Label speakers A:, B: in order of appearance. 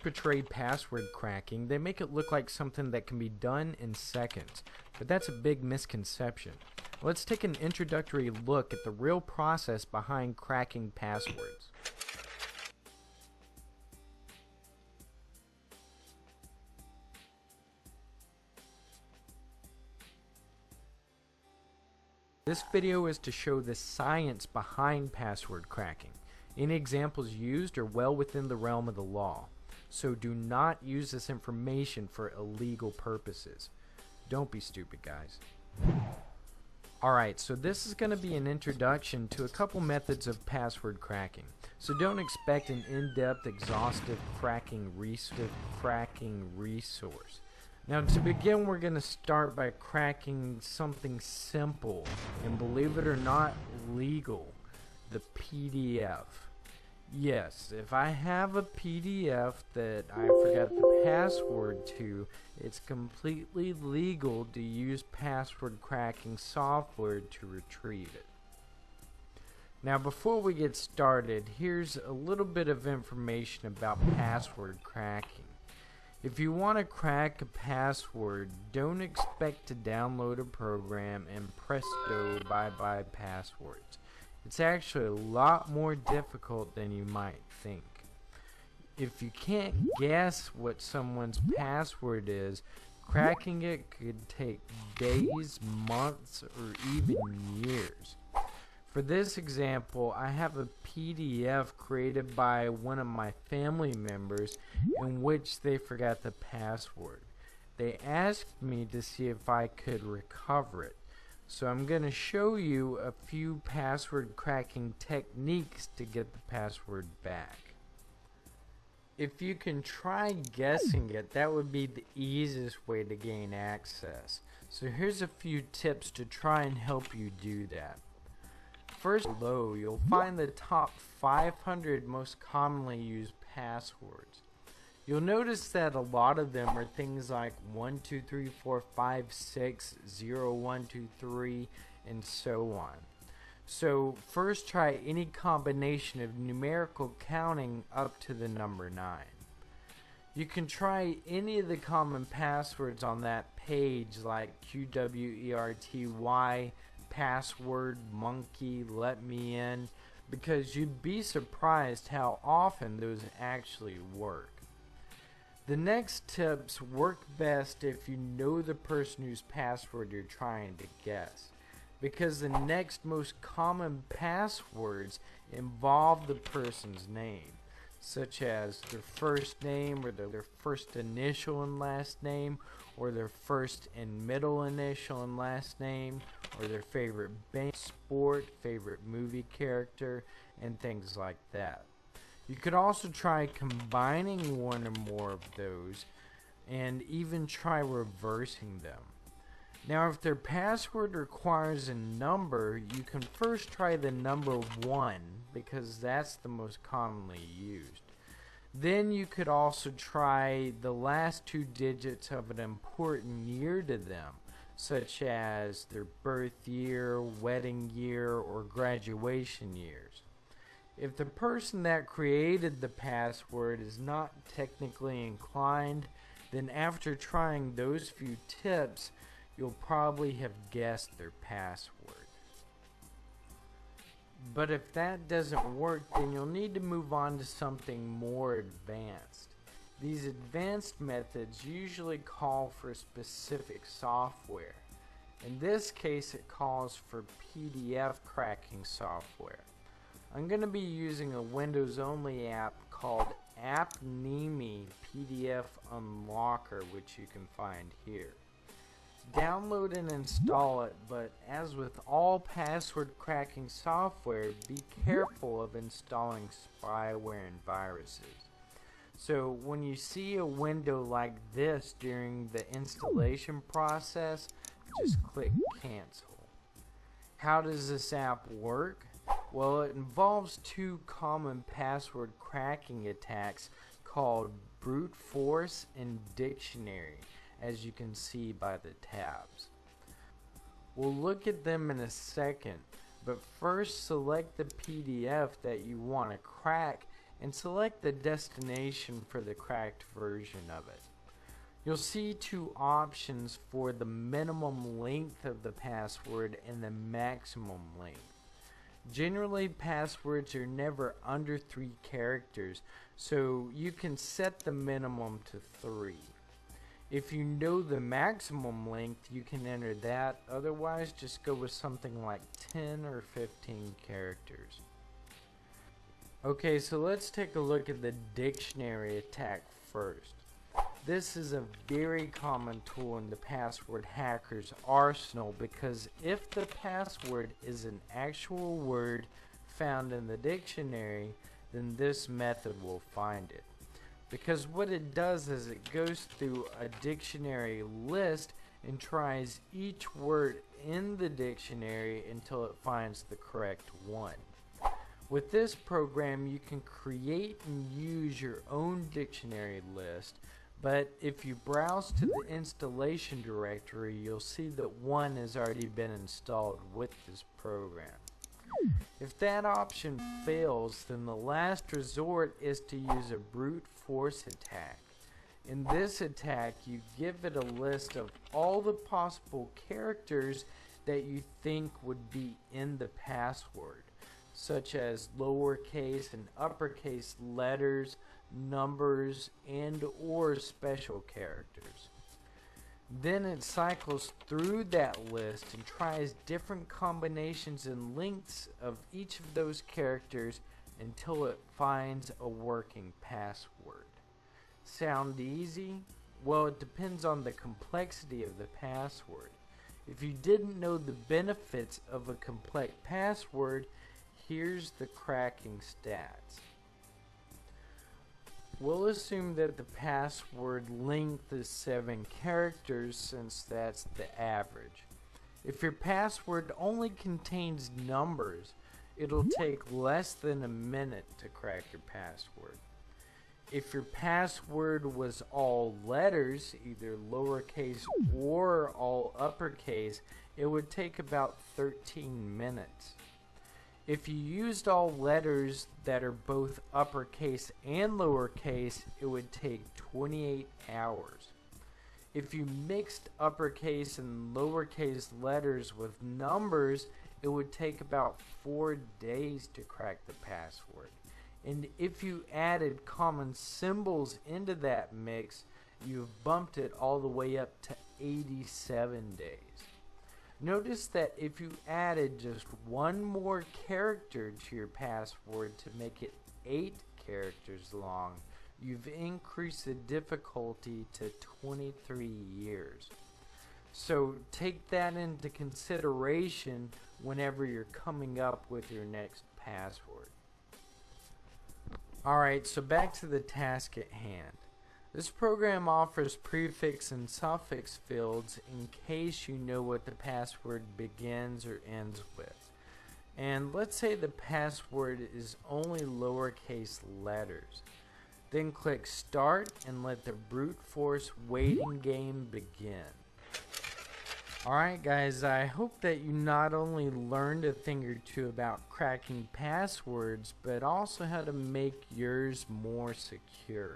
A: portray password cracking, they make it look like something that can be done in seconds, but that's a big misconception. Let's take an introductory look at the real process behind cracking passwords. This video is to show the science behind password cracking. Any examples used are well within the realm of the law, so do not use this information for illegal purposes. Don't be stupid, guys. Alright, so this is going to be an introduction to a couple methods of password cracking. So don't expect an in-depth, exhaustive cracking resource. Now to begin, we're going to start by cracking something simple and, believe it or not, legal: the PDF. Yes, if I have a PDF that I forgot the password to, it's completely legal to use password cracking software to retrieve it. Now before we get started, here's a little bit of information about password cracking. If you want to crack a password, don't expect to download a program and presto, bye-bye passwords. It's actually a lot more difficult than you might think. If you can't guess what someone's password is, cracking it could take days, months, or even years. For this example, I have a PDF created by one of my family members in which they forgot the password. They asked me to see if I could recover it. So I'm going to show you a few password cracking techniques to get the password back. If you can try guessing it, that would be the easiest way to gain access. So here's a few tips to try and help you do that. First, below, you'll find the top 500 most commonly used passwords. You'll notice that a lot of them are things like 12345600123 and so on. So first, try any combination of numerical counting up to the number 9. You can try any of the common passwords on that page, like QWERTY, password, monkey, let me in, because you'd be surprised how often those actually work. The next tips work best if you know the person whose password you're trying to guess, because the next most common passwords involve the person's name, such as their first name or their first initial and last name, or their first and middle initial and last name, or their favorite band, sport, favorite movie character, and things like that. You could also try combining one or more of those, and even try reversing them. Now if their password requires a number, you can first try the number 1, because that's the most commonly used. Then you could also try the last 2 digits of an important year to them, such as their birth year, wedding year, or graduation years. If the person that created the password is not technically inclined, then after trying those few tips, you'll probably have guessed their password. But if that doesn't work, then you'll need to move on to something more advanced. These advanced methods usually call for specific software. In this case, it calls for PDF cracking software. I'm going to be using a Windows-only app called AppNemi PDF Unlocker, which you can find here. Download and install it, but as with all password cracking software, be careful of installing spyware and viruses. So when you see a window like this during the installation process, just click cancel. How does this app work? Well, it involves 2 common password cracking attacks called brute force and dictionary, as you can see by the tabs. We'll look at them in a second, but first select the PDF that you want to crack and select the destination for the cracked version of it. You'll see two options for the minimum length of the password and the maximum length. Generally, passwords are never under 3 characters, so you can set the minimum to 3. If you know the maximum length, you can enter that. Otherwise, just go with something like 10 or 15 characters. Okay, so let's take a look at the dictionary attack first. This is a very common tool in the password hacker's arsenal because if the password is an actual word found in the dictionary, then this method will find it. Because what it does is it goes through a dictionary list and tries each word in the dictionary until it finds the correct one. With this program, you can create and use your own dictionary list, but if you browse to the installation directory, you'll see that one has already been installed with this program. If that option fails, then the last resort is to use a brute force attack. In this attack, you give it a list of all the possible characters that you think would be in the password, such as lowercase and uppercase letters, numbers, and or special characters. Then it cycles through that list and tries different combinations and lengths of each of those characters until it finds a working password. Sound easy? Well, it depends on the complexity of the password. If you didn't know the benefits of a complex password, here's the cracking stats. We'll assume that the password length is 7 characters since that's the average. If your password only contains numbers, it'll take less than a minute to crack your password. If your password was all letters, either lowercase or all uppercase, it would take about 13 minutes. If you used all letters that are both uppercase and lowercase, it would take 28 hours. If you mixed uppercase and lowercase letters with numbers, it would take about 4 days to crack the password. And if you added common symbols into that mix, you've bumped it all the way up to 87 days. Notice that if you added just one more character to your password to make it 8 characters long, you've increased the difficulty to 23 years. So take that into consideration whenever you're coming up with your next password. Alright, so back to the task at hand. This program offers prefix and suffix fields in case you know what the password begins or ends with. And let's say the password is only lowercase letters. Then click Start and let the brute force waiting game begin. Alright guys, I hope that you not only learned a thing or two about cracking passwords, but also how to make yours more secure.